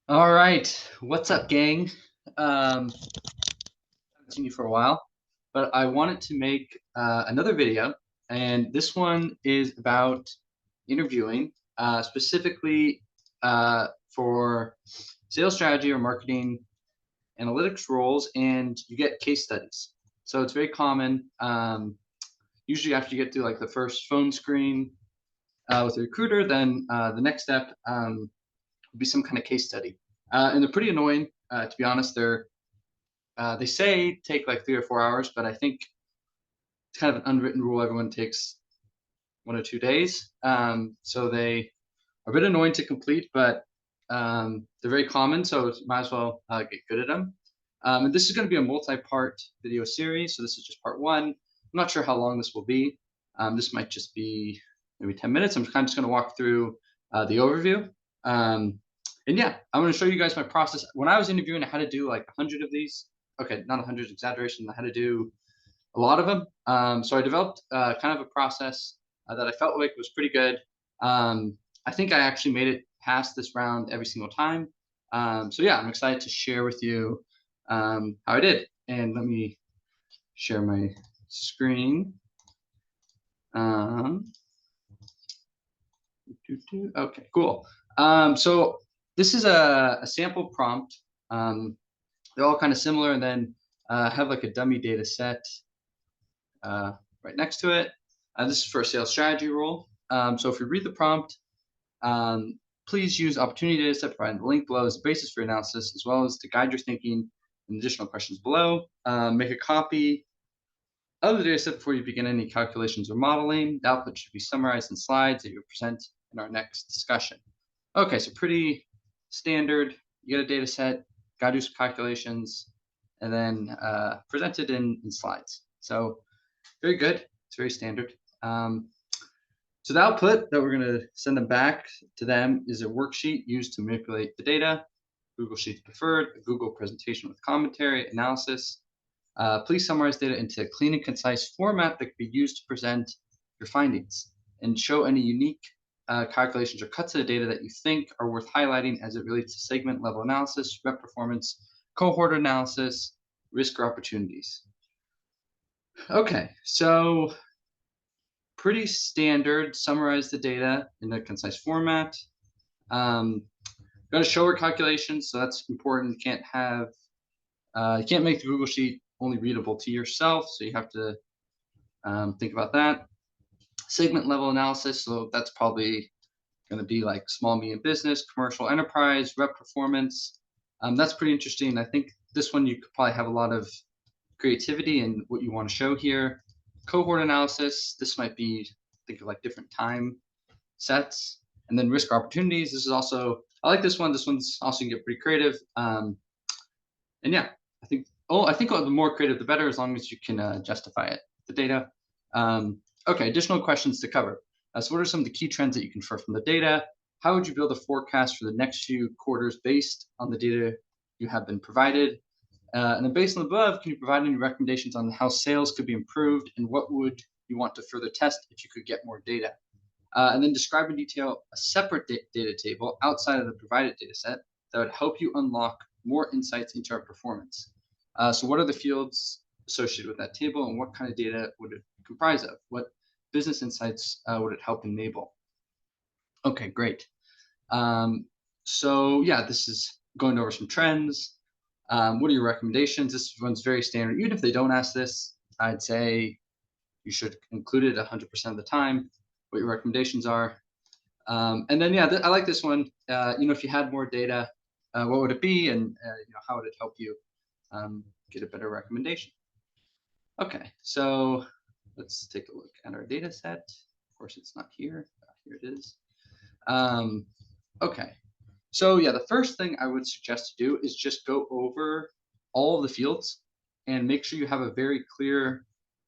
All right, what's up, gang? Haven't seen you for a while, but I wanted to make another video, and this one is about interviewing, specifically for sales strategy or marketing analytics roles, and you get case studies. So it's very common. Usually, after you get through like the first phone screen with a recruiter, then the next step would be some kind of case study, and they're pretty annoying. To be honest, they say take like 3 or 4 hours, but I think it's kind of an unwritten rule. Everyone takes 1 or 2 days. So they are a bit annoying to complete, but they're very common. So might as well get good at them. And this is going to be a multi-part video series. So this is just part one. I'm not sure how long this will be. This might just be maybe 10 minutes. I'm kind of just going to walk through the overview. And yeah, I'm going to show you guys my process. When I was interviewing, I had to do like 100 of these. Okay, not 100, exaggeration. I had to do a lot of them. So I developed kind of a process that I felt like was pretty good. I think I actually made it past this round every single time. So yeah, I'm excited to share with you how I did. And let me share my screen. Um, okay, cool. So this is a sample prompt. They're all kind of similar, and then have like a dummy data set right next to it. This is for a sales strategy role. So if you read the prompt, please use opportunity data set provided in the link below as a basis for your analysis, as well as to guide your thinking and additional questions below. Make a copy of the data set before you begin any calculations or modeling. The output should be summarized in slides that you present in our next discussion. Okay, so pretty standard. You get a data set, got to do some calculations, and then present it in slides. So very good. It's very standard. So the output that we're going to send them back to them is a worksheet used to manipulate the data. Google Sheets preferred, a Google presentation with commentary, analysis. Please summarize data into a clean and concise format that can be used to present your findings and show any unique calculations or cuts of the data that you think are worth highlighting as it relates to segment level analysis, rep performance, cohort analysis, risk or opportunities. Okay, so pretty standard. Summarize the data in a concise format. Got to show our calculations, so that's important. You can't make the Google Sheet only readable to yourself, so you have to think about that. Segment level analysis, so that's probably going to be like small, medium business, commercial enterprise, rep performance. That's pretty interesting. I think this one you could probably have a lot of creativity in what you want to show here. Cohort analysis, this might be, think of like different time sets. And then risk opportunities, this is also, I like this one. This one's also can get pretty creative. And yeah, I think the more creative, the better, as long as you can justify it, the data. Okay, additional questions to cover. So what are some of the key trends that you can infer from the data? How would you build a forecast for the next few quarters based on the data you have been provided? And then based on the above, can you provide any recommendations on how sales could be improved, and what would you want to further test if you could get more data? And then describe in detail a separate data table outside of the provided data set that would help you unlock more insights into our performance. So what are the fields associated with that table, and what kind of data would it comprise of? What business insights would it help enable? Okay, great. So yeah, this is going over some trends. What are your recommendations? This one's very standard. Even if they don't ask this, I'd say you should include it 100% of the time, what your recommendations are. And then, yeah, I like this one. If you had more data, what would it be, and how would it help you get a better recommendation? Okay, so let's take a look at our data set. Of course, it's not here. Here it is. Okay, so yeah, the first thing I would suggest to do is just go over all of the fields and make sure you have a very clear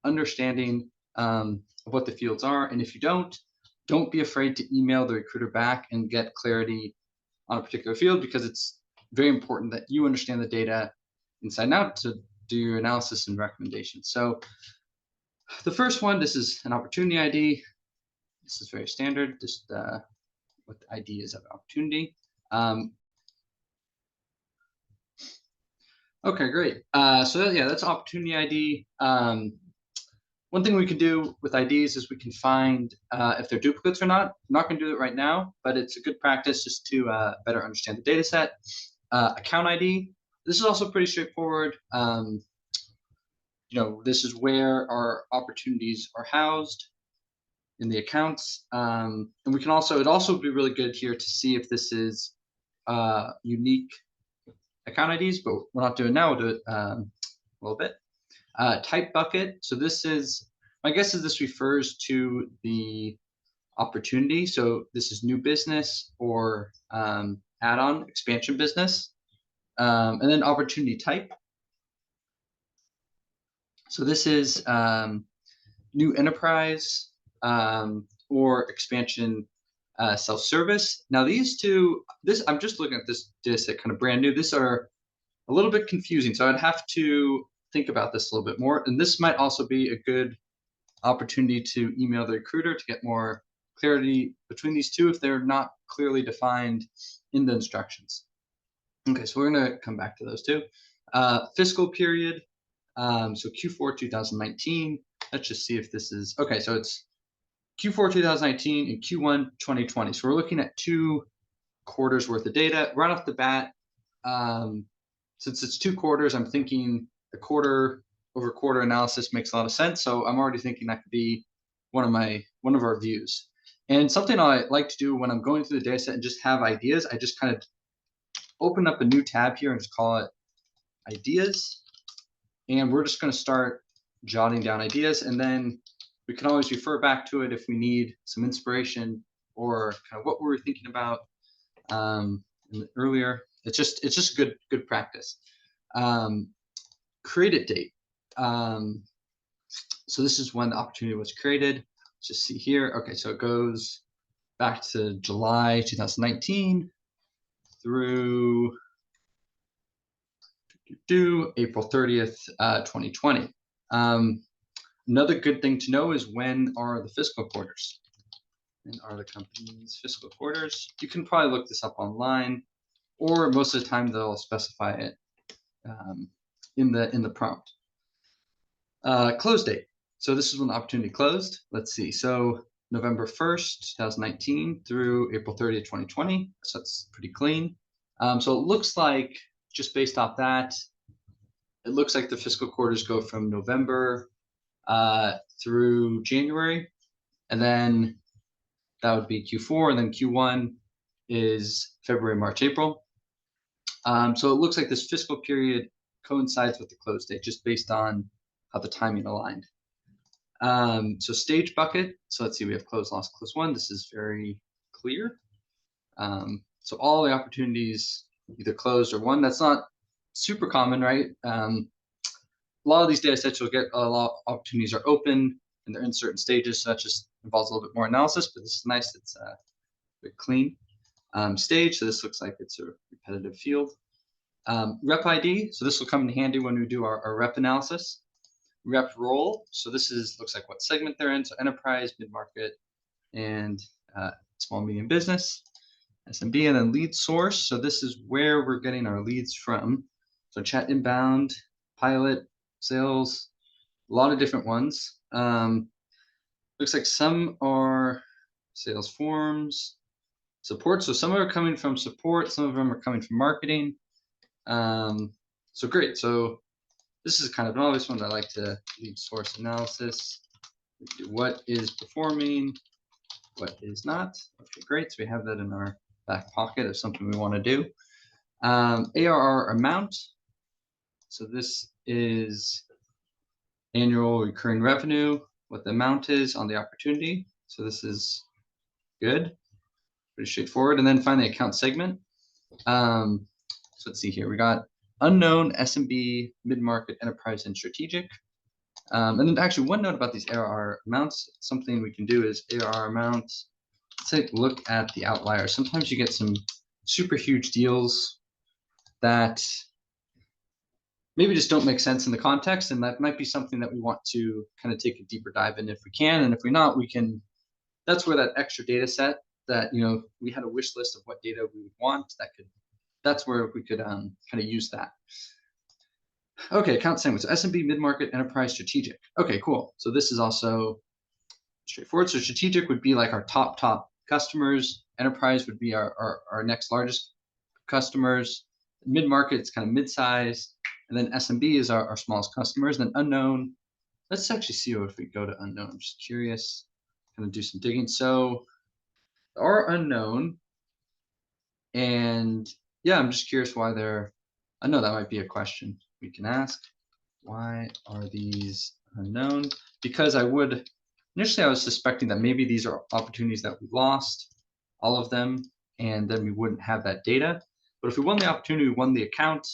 understanding of what the fields are. And if you don't be afraid to email the recruiter back and get clarity on a particular field, because it's very important that you understand the data inside and out to do your analysis and recommendations. So the first one, this is an opportunity ID. This is very standard, just what the ID is of opportunity. Okay, great. So yeah, that's opportunity ID. One thing we can do with IDs is we can find if they're duplicates or not. I'm not going to do it right now, but it's a good practice just to better understand the data set. Account ID. This is also pretty straightforward. This is where our opportunities are housed in the accounts. And we can also, it'd also be really good here to see if this is unique account IDs, but we're not doing now. We'll do it a little bit. Type bucket. So this is, my guess is this refers to the opportunity. So this is new business or add-on expansion business. And then opportunity type. So this is new enterprise or expansion self-service. Now these two, I'm just looking at this data set kind of brand new. These are a little bit confusing. So I'd have to think about this a little bit more. And this might also be a good opportunity to email the recruiter to get more clarity between these two if they're not clearly defined in the instructions. Okay, so we're going to come back to those two. Fiscal period. So Q4 2019. Let's just see if this is okay. So it's Q4 2019 and Q1 2020. So we're looking at 2 quarters worth of data right off the bat. Since it's 2 quarters, I'm thinking a quarter over quarter analysis makes a lot of sense. So I'm already thinking that could be one of our views. And something I like to do when I'm going through the data set and just have ideas, I just kind of open up a new tab here and just call it ideas. And we're just going to start jotting down ideas, and then we can always refer back to it if we need some inspiration or kind of what we were thinking about earlier. It's just good practice. Created date. So this is when the opportunity was created. Let's just see here. Okay, so it goes back to July 2019 through April 30th, 2020. Another good thing to know is when are the fiscal quarters? When are the company's fiscal quarters? You can probably look this up online, or most of the time they'll specify it in the prompt. Close date. So this is when the opportunity closed. Let's see. So November 1st, 2019 through April 30th, 2020. So that's pretty clean. So it looks like, just based off that, it looks like the fiscal quarters go from November through January, and then that would be Q4, and then Q1 is February, March, April. So it looks like this fiscal period coincides with the close date, just based on how the timing aligned. So stage bucket. So let's see, we have close, lost, close won. This is very clear. So all the opportunities either closed or won. That's not super common, right? A lot of these data sets, you'll get a lot of opportunities are open and they're in certain stages. So that just involves a little bit more analysis, but this is nice. It's a bit clean. Stage. So this looks like it's a repetitive field. Rep ID. So this will come in handy when we do our rep analysis. Rep role. So this looks like what segment they're in. So enterprise, mid-market, and small, medium business, SMB, and then lead source. So this is where we're getting our leads from. So chat inbound, pilot, sales, a lot of different ones. Looks like some are sales forms, support. So some are coming from support, some of them are coming from marketing. So great. So this is kind of an obvious one. I like to lead source analysis. What is performing, what is not. Okay, great. So we have that in our back pocket of something we want to do. ARR amount. So this is annual recurring revenue, what the amount is on the opportunity. So this is good, pretty straightforward. And then finally, account segment. So let's see here. We got unknown, SMB, mid-market, enterprise, and strategic. And then actually one note about these ARR amounts, something we can do is ARR amounts. Let's take a look at the outliers. Sometimes you get some super huge deals that maybe just don't make sense in the context, and that might be something that we want to kind of take a deeper dive in if we can. And if we're not, we can, that's where that extra data set that, we had a wish list of what data we would want, that's where we could kind of use that. Okay, account segments. SMB, mid-market, enterprise, strategic. Okay, cool. So this is also straightforward. So strategic would be like our top customers. Enterprise would be our next largest customers. Mid-market is kind of mid-size. And then SMB is our smallest customers. And then unknown. Let's actually see if we go to unknown. I'm just curious. Gonna do some digging. So our unknown, and yeah, I'm just curious why they're. I know that might be a question we can ask. Why are these unknown? Because initially I was suspecting that maybe these are opportunities that we lost, all of them, and then we wouldn't have that data. But if we won the opportunity, we won the account,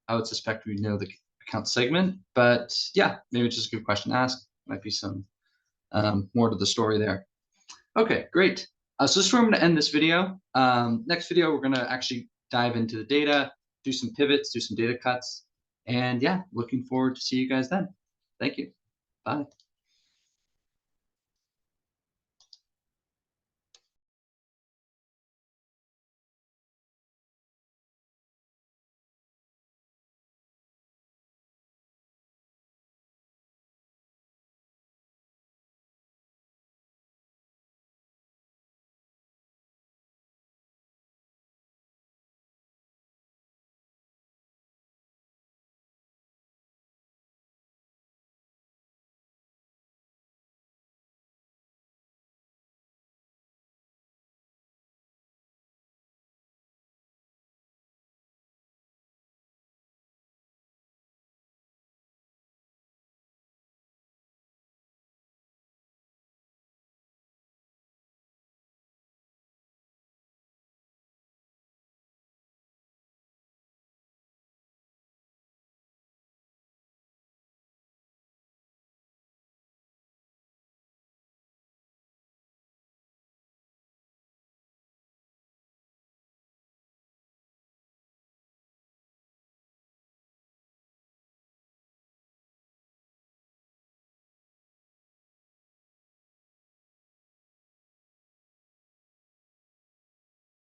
I would suspect we'd know the account segment. But yeah, maybe it's just a good question to ask. Might be some more to the story there. Okay, great. So this is where I'm going to end this video. Next video, we're going to actually dive into the data, do some pivots, do some data cuts. And yeah, looking forward to see you guys then. Thank you. Bye.